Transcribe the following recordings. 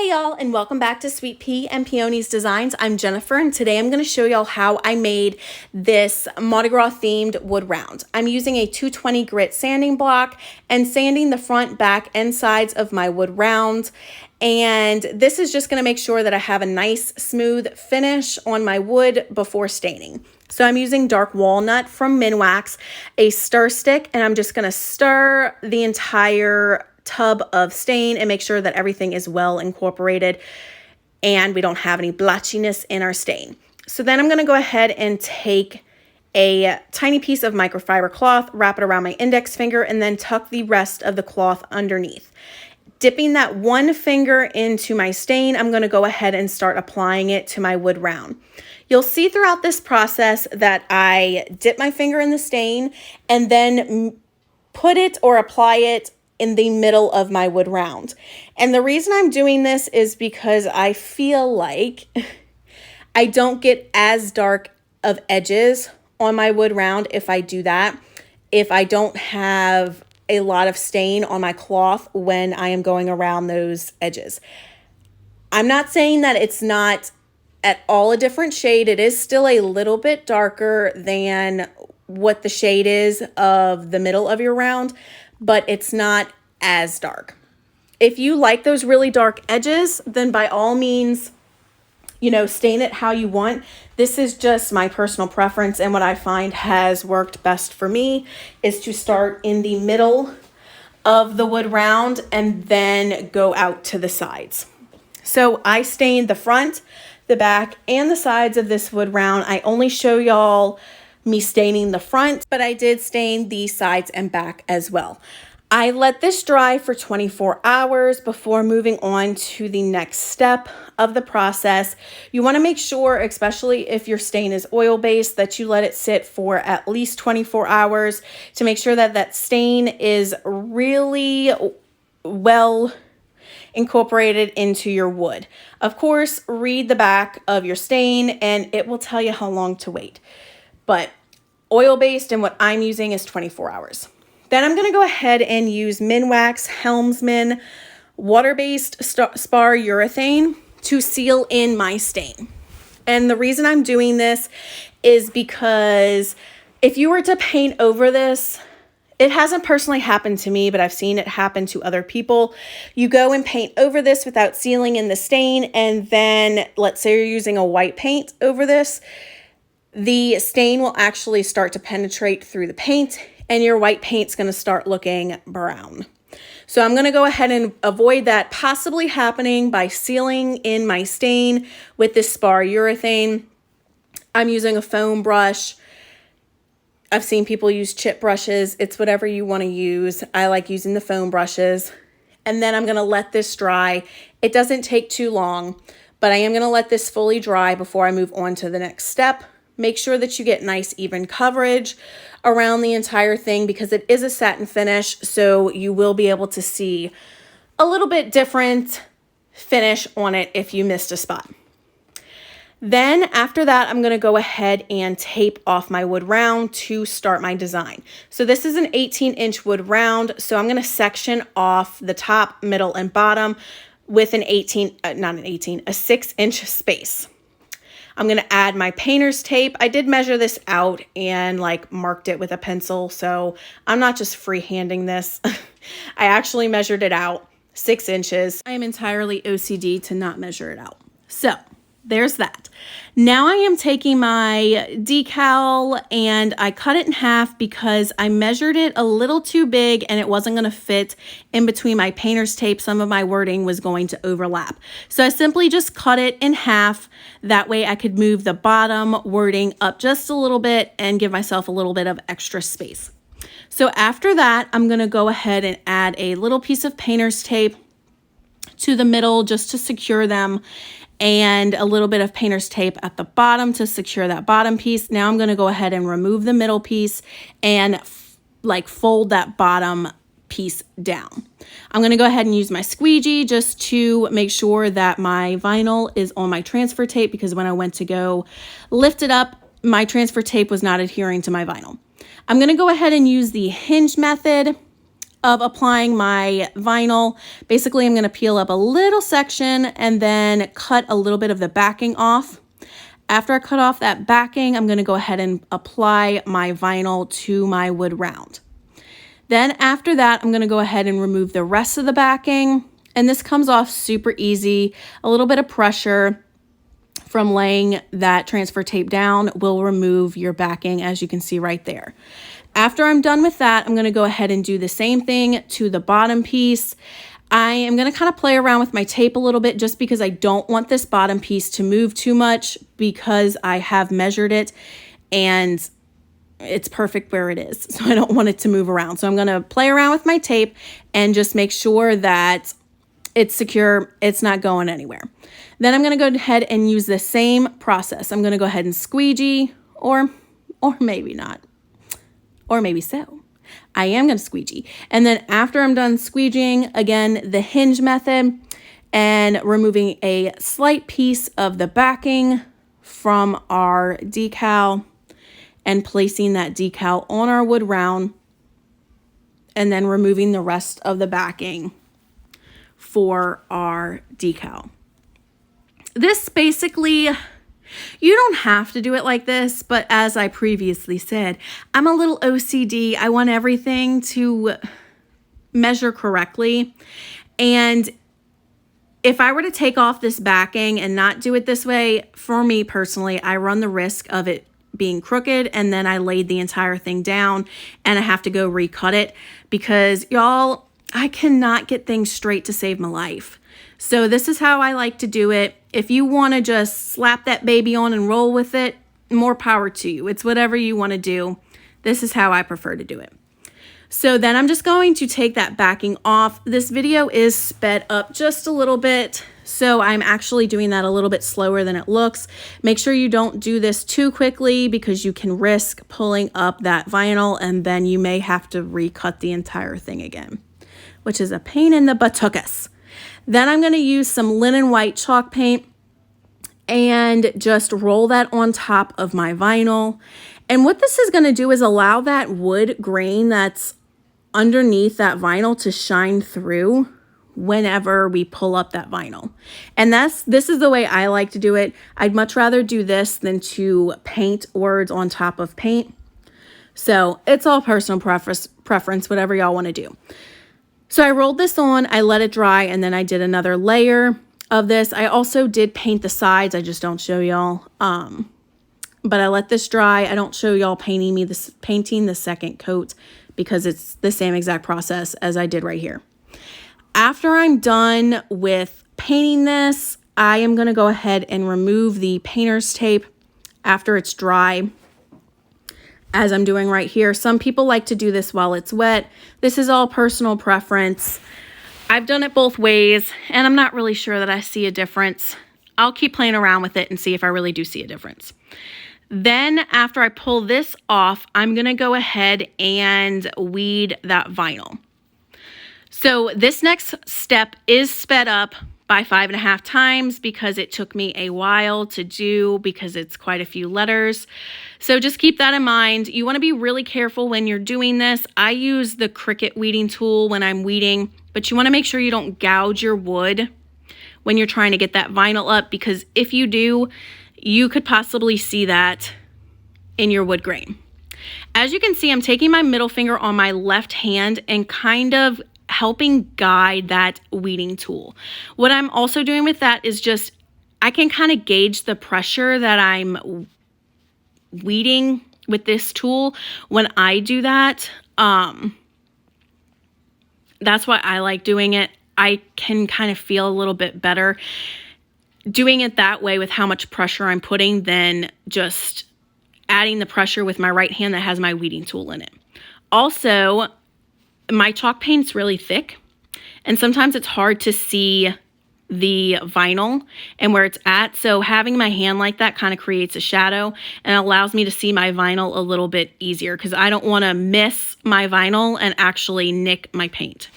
Hey y'all, and welcome back to Sweet Pea and Peonies Designs. I'm Jennifer, and today I'm going to show y'all how I made this Mardi Gras themed wood round. I'm using a 220 grit sanding block and sanding the front, back, and sides of my wood round. And this is just going to make sure that I have a nice smooth finish on my wood before staining. So I'm using dark walnut from Minwax, a stir stick, and I'm just going to stir the entire tub of stain and make sure that everything is well incorporated and we don't have any blotchiness in our stain. So then I'm going to go ahead and take a tiny piece of microfiber cloth, wrap it around my index finger, and then tuck the rest of the cloth underneath. Dipping that one finger into my stain, I'm going to go ahead and start applying it to my wood round. You'll see throughout this process that I dip my finger in the stain and then put it or apply it in the middle of my wood round. And the reason I'm doing this is because I feel like I don't get as dark of edges on my wood round if I do that, if I don't have a lot of stain on my cloth when I am going around those edges. I'm not saying that it's not at all a different shade. It is still a little bit darker than what the shade is of the middle of your round, but it's not as dark. If you like those really dark edges, then by all means, stain it how you want. This is just my personal preference, and what I find has worked best for me is to start in the middle of the wood round and then go out to the sides. So I stained the front, the back, and the sides of this wood round. I only show y'all me staining the front, but I did stain the sides and back as well. I let this dry for 24 hours before moving on to the next step of the process. You want to make sure, especially if your stain is oil-based, that you let it sit for at least 24 hours to make sure that that stain is really well incorporated into your wood. Of course, read the back of your stain and it will tell you how long to wait. But oil-based and what I'm using is 24 hours. Then I'm going to go ahead and use Minwax Helmsman Waterbased Spar Urethane to seal in my stain. And the reason I'm doing this is because if you were to paint over this, it hasn't personally happened to me, but I've seen it happen to other people. You go and paint over this without sealing in the stain, and then let's say you're using a white paint over this, the stain will actually start to penetrate through the paint and your white paint's going to start looking brown. So I'm going to go ahead and avoid that possibly happening by sealing in my stain with this spar urethane. I'm using a foam brush. I've seen people use chip brushes. It's whatever you want to use. I like using the foam brushes. And then I'm going to let this dry. It doesn't take too long, but I am going to let this fully dry before I move on to the next step. Make sure that you get nice even coverage around the entire thing because it is a satin finish, so you will be able to see a little bit different finish on it if you missed a spot. Then after that, I'm going to go ahead and tape off my wood round to start my design. So this is an 18-inch wood round, so I'm going to section off the top, middle, and bottom with a 6-inch space. I'm going to add my painter's tape. I did measure this out and marked it with a pencil, so I'm not just freehanding this. I actually measured it out, 6 inches. I am entirely OCD to not measure it out. So there's that. Now I am taking my decal and I cut it in half because I measured it a little too big and it wasn't going to fit in between my painter's tape. Some of my wording was going to overlap. So I simply just cut it in half. That way I could move the bottom wording up just a little bit and give myself a little bit of extra space. So after that, I'm going to go ahead and add a little piece of painter's tape to the middle just to secure them, and a little bit of painter's tape at the bottom to secure that bottom piece. Now I'm going to go ahead and remove the middle piece and fold that bottom piece down. I'm going to go ahead and use my squeegee just to make sure that my vinyl is on my transfer tape, because when I went to go lift it up, my transfer tape was not adhering to my vinyl. I'm going to go ahead and use the hinge method of applying my vinyl. Basically, I'm going to peel up a little section and then cut a little bit of the backing off. After I cut off that backing, I'm going to go ahead and apply my vinyl to my wood round. Then after that, I'm going to go ahead and remove the rest of the backing. And this comes off super easy. A little bit of pressure from laying that transfer tape down will remove your backing, as you can see right there. After I'm done with that, I'm going to go ahead and do the same thing to the bottom piece. I am going to kind of play around with my tape a little bit just because I don't want this bottom piece to move too much, because I have measured it and it's perfect where it is. So I don't want it to move around. So I'm going to play around with my tape and just make sure that it's secure. It's not going anywhere. Then I'm going to go ahead and use the same process. I'm going to go ahead and squeegee, or maybe not. Or maybe so. I am going to squeegee. And then after I'm done squeegeeing, again, the hinge method, and removing a slight piece of the backing from our decal and placing that decal on our wood round, and then removing the rest of the backing for our decal. This basically, you don't have to do it like this, but as I previously said, I'm a little OCD. I want everything to measure correctly. And if I were to take off this backing and not do it this way, for me personally, I run the risk of it being crooked, and then I laid the entire thing down and I have to go recut it, because y'all, I cannot get things straight to save my life. So this is how I like to do it. If you want to just slap that baby on and roll with it, more power to you. It's whatever you want to do. This is how I prefer to do it. So then I'm just going to take that backing off. This video is sped up just a little bit, so I'm actually doing that a little bit slower than it looks. Make sure you don't do this too quickly, because you can risk pulling up that vinyl and then you may have to recut the entire thing again, which is a pain in the buttockus. Then I'm going to use some linen white chalk paint and just roll that on top of my vinyl. And what this is going to do is allow that wood grain that's underneath that vinyl to shine through whenever we pull up that vinyl. And this is the way I like to do it. I'd much rather do this than to paint words on top of paint. So it's all personal preference, whatever y'all want to do. So I rolled this on, I let it dry, and then I did another layer of this. I also did paint the sides. I just don't show y'all. But I let this dry. I don't show y'all painting the second coat, because it's the same exact process as I did right here. After I'm done with painting this, I am going to go ahead and remove the painter's tape after it's dry, as I'm doing right here. Some people like to do this while it's wet. This is all personal preference. I've done it both ways, and I'm not really sure that I see a difference. I'll keep playing around with it and see if I really do see a difference. Then after I pull this off, I'm going to go ahead and weed that vinyl. So this next step is sped up by 5.5 times, because it took me a while to do, because it's quite a few letters. So just keep that in mind. You want to be really careful when you're doing this. I use the Cricut weeding tool when I'm weeding, but you want to make sure you don't gouge your wood when you're trying to get that vinyl up, because if you do, you could possibly see that in your wood grain. As you can see, I'm taking my middle finger on my left hand and kind of helping guide that weeding tool. What I'm also doing with that is just, I can kind of gauge the pressure that I'm weeding with this tool when I do that. That's why I like doing it. I can kind of feel a little bit better doing it that way with how much pressure I'm putting than just adding the pressure with my right hand that has my weeding tool in it. Also, my chalk paint's really thick, and sometimes it's hard to see the vinyl and where it's at. So having my hand like that kind of creates a shadow and allows me to see my vinyl a little bit easier, because I don't want to miss my vinyl and actually nick my paint.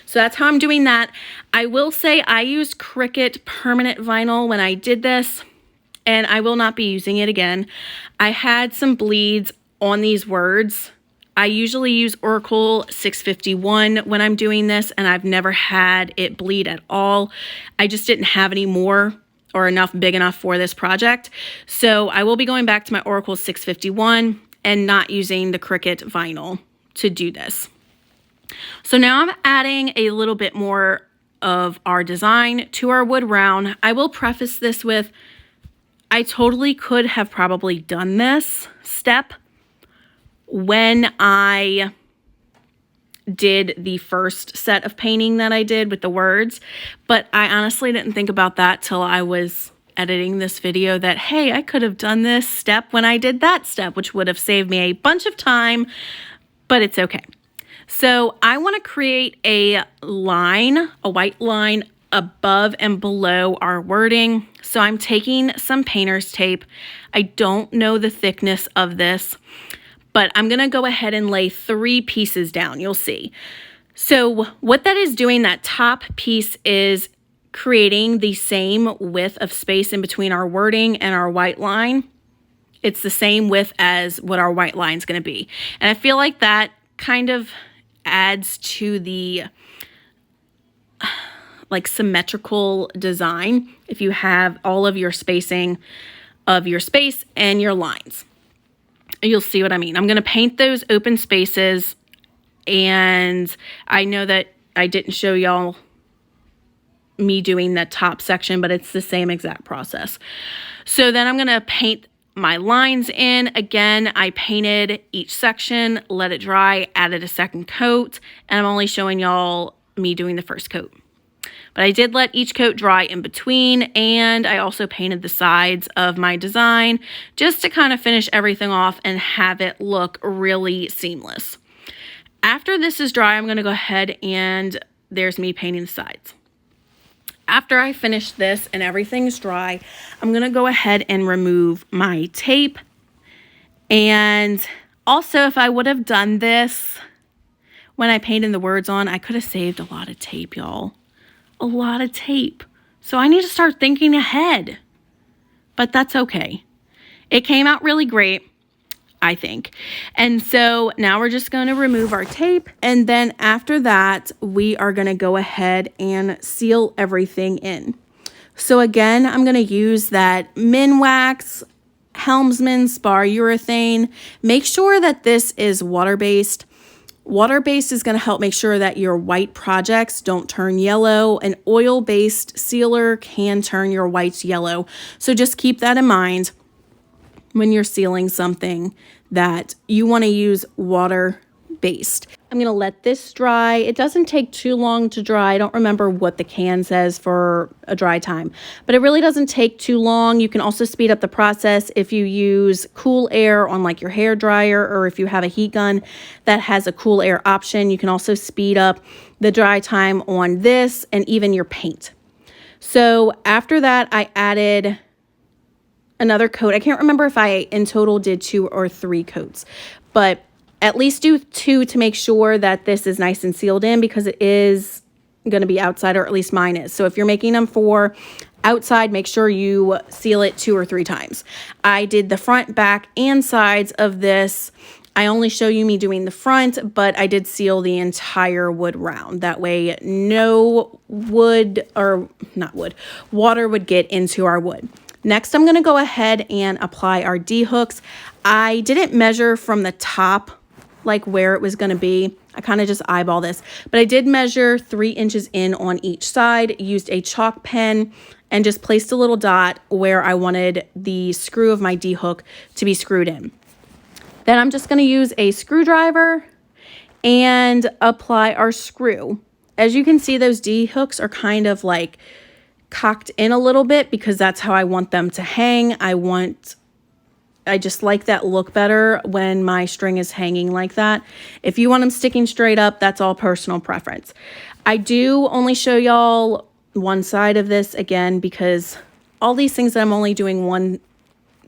So that's how I'm doing that. I will say I used Cricut permanent vinyl when I did this, and I will not be using it again. I had some bleeds on these words I usually use Oracle 651 when I'm doing this, and I've never had it bleed at all. I just didn't have any more or enough big enough for this project. So I will be going back to my Oracle 651 and not using the Cricut vinyl to do this. So now I'm adding a little bit more of our design to our wood round. I will preface this with, I totally could have probably done this step when I did the first set of painting that I did with the words, but I honestly didn't think about that till I was editing this video, that, hey, I could have done this step when I did that step, which would have saved me a bunch of time, but it's okay. So I want to create a line, a white line above and below our wording. So I'm taking some painter's tape. I don't know the thickness of this, but I'm going to go ahead and lay 3 pieces down. You'll see. So what that is doing, that top piece is creating the same width of space in between our wording and our white line. It's the same width as what our white line is going to be. And I feel like that kind of adds to the like symmetrical design if you have all of your spacing of your space and your lines. You'll see what I mean. I'm going to paint those open spaces, and I know that I didn't show y'all me doing the top section, but it's the same exact process. So then I'm going to paint my lines in. Again, I painted each section, let it dry, added a second coat, and I'm only showing y'all me doing the first coat. But I did let each coat dry in between, and I also painted the sides of my design just to kind of finish everything off and have it look really seamless. After this is dry, I'm going to go ahead and there's me painting the sides. After I finish this and everything's dry, I'm going to go ahead and remove my tape. And also, if I would have done this when I painted the words on, I could have saved a lot of tape, y'all. A lot of tape. So I need to start thinking ahead. But that's okay. It came out really great, I think. And so now we're just going to remove our tape. And then after that, we are going to go ahead and seal everything in. So again, I'm going to use that Minwax Helmsman Spar Urethane. Make sure that this is water-based. Water-based is going to help make sure that your white projects don't turn yellow. An oil-based sealer can turn your whites yellow. So just keep that in mind when you're sealing something, that you want to use water-based. I'm going to let this dry. It doesn't take too long to dry. I don't remember what the can says for a dry time, but it really doesn't take too long. You can also speed up the process if you use cool air on like your hair dryer, or if you have a heat gun that has a cool air option. You can also speed up the dry time on this and even your paint. So after that, I added another coat. I can't remember if I in total did 2 or 3 coats, but at least do 2 to make sure that this is nice and sealed in, because it is going to be outside, or at least mine is. So if you're making them for outside, make sure you seal it 2 or 3 times. I did the front, back, and sides of this. I only show you me doing the front, but I did seal the entire wood round. That way no wood, or not wood, water would get into our wood. Next, I'm going to go ahead and apply our D-hooks. I didn't measure from the top like where it was going to be. I kind of just eyeball this, but I did measure 3 inches in on each side, used a chalk pen, and just placed a little dot where I wanted the screw of my D-hook to be screwed in. Then I'm just going to use a screwdriver and apply our screw. As you can see, those D-hooks are kind of like cocked in a little bit because that's how I want them to hang. I just like that look better when my string is hanging like that. If you want them sticking straight up, that's all personal preference. I do only show y'all one side of this again, because all these things that I'm only doing one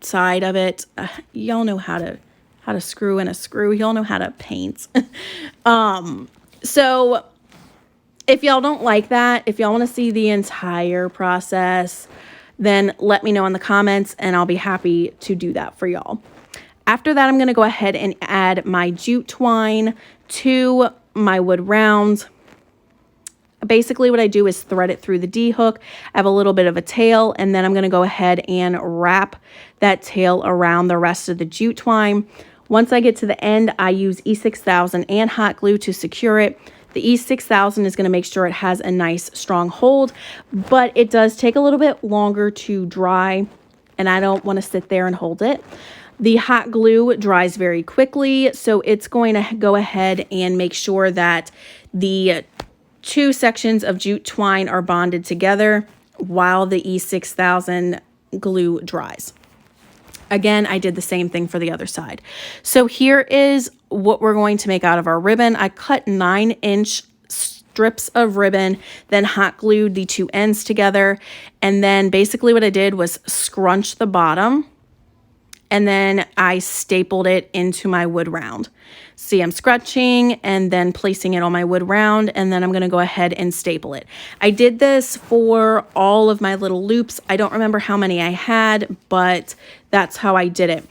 side of it, y'all know how to screw in a screw. Y'all know how to paint. So if y'all don't like that, if y'all want to see the entire process, then let me know in the comments and I'll be happy to do that for y'all. After that, I'm going to go ahead and add my jute twine to my wood round. Basically what I do is thread it through the D-hook. I have a little bit of a tail, and then I'm going to go ahead and wrap that tail around the rest of the jute twine. Once I get to the end, I use E6000 and hot glue to secure it. The E6000 is going to make sure it has a nice strong hold, but it does take a little bit longer to dry, and I don't want to sit there and hold it. The hot glue dries very quickly, so it's going to go ahead and make sure that the two sections of jute twine are bonded together while the E6000 glue dries. Again, I did the same thing for the other side. So here is what we're going to make out of our ribbon. I cut 9-inch strips of ribbon, then hot glued the two ends together. And then basically what I did was scrunch the bottom, and then I stapled it into my wood round. See, I'm scratching and then placing it on my wood round, and then I'm going to go ahead and staple it. I did this for all of my little loops. I don't remember how many I had, but that's how I did it.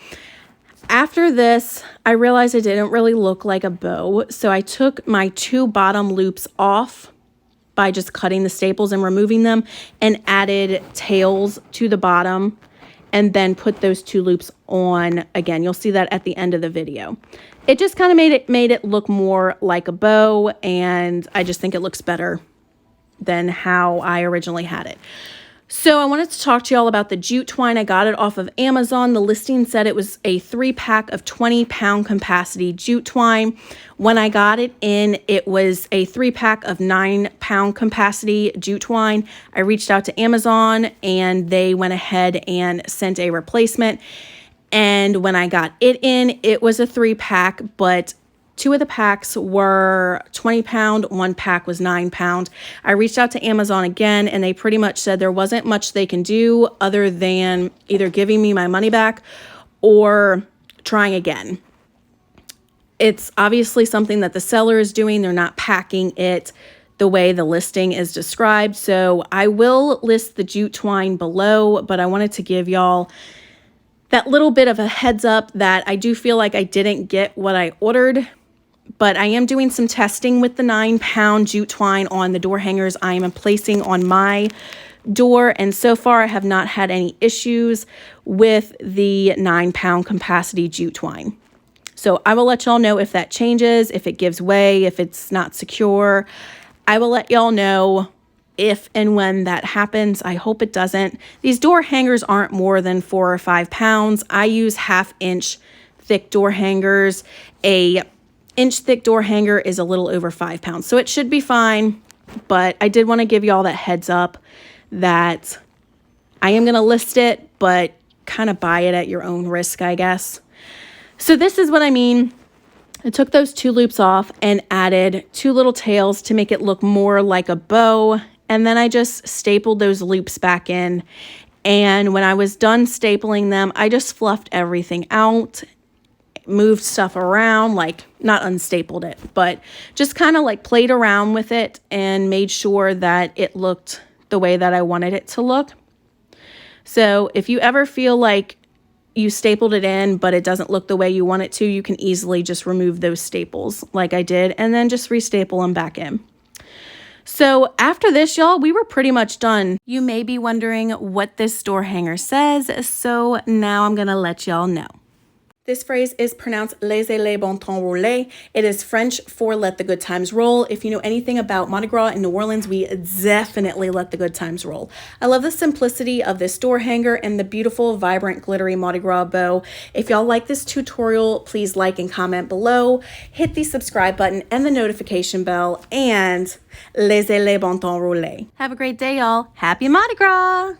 After this, I realized it didn't really look like a bow, so I took my two bottom loops off by just cutting the staples and removing them, and added tails to the bottom, and then put those two loops on again. You'll see that at the end of the video. It just kind of made it look more like a bow, and I just think it looks better than how I originally had it. So I wanted to talk to y'all about the jute twine. I got it off of Amazon. The listing said it was a 3-pack of 20-pound capacity jute twine. When I got it in, it was a 3-pack of 9-pound capacity jute twine. I reached out to Amazon, and they went ahead and sent a replacement. And when I got it in, it was a 3-pack, but 2 of the packs were 20 pound, 1 pack was 9 pound. I reached out to Amazon again, and they pretty much said there wasn't much they can do other than either giving me my money back or trying again. It's obviously something that the seller is doing. They're not packing it the way the listing is described. So I will list the jute twine below, but I wanted to give y'all that little bit of a heads up that I do feel like I didn't get what I ordered. But I am doing some testing with the 9-pound jute twine on the door hangers I am placing on my door, and so far I have not had any issues with the 9-pound capacity jute twine. So I will let y'all know if that changes, if it gives way, if it's not secure. I will let y'all know if and when that happens. I hope it doesn't. These door hangers aren't more than 4 or 5 pounds. I use 1/2-inch thick door hangers. A inch thick door hanger is a little over 5 pounds, so it should be fine. But I did want to give you all that heads up that I am going to list it, but kind of buy it at your own risk, I guess. So this is what I mean. I took those 2 loops off and added 2 little tails to make it look more like a bow, and then I just stapled those loops back in. And when I was done stapling them, I just fluffed everything out, moved stuff around, like not unstapled it, but just kind of like played around with it and made sure that it looked the way that I wanted it to look. So if you ever feel like you stapled it in, but it doesn't look the way you want it to, you can easily just remove those staples like I did, and then just restaple them back in. So after this, y'all, we were pretty much done. You may be wondering what this door hanger says, so now I'm gonna let y'all know. This phrase is pronounced Laissez les bon temps rouler. It is French for let the good times roll. If you know anything about Mardi Gras in New Orleans, we definitely let the good times roll. I love the simplicity of this door hanger and the beautiful, vibrant, glittery Mardi Gras bow. If y'all like this tutorial, please like and comment below. Hit the subscribe button and the notification bell, and Laissez les bon temps rouler. Have a great day, y'all. Happy Mardi Gras!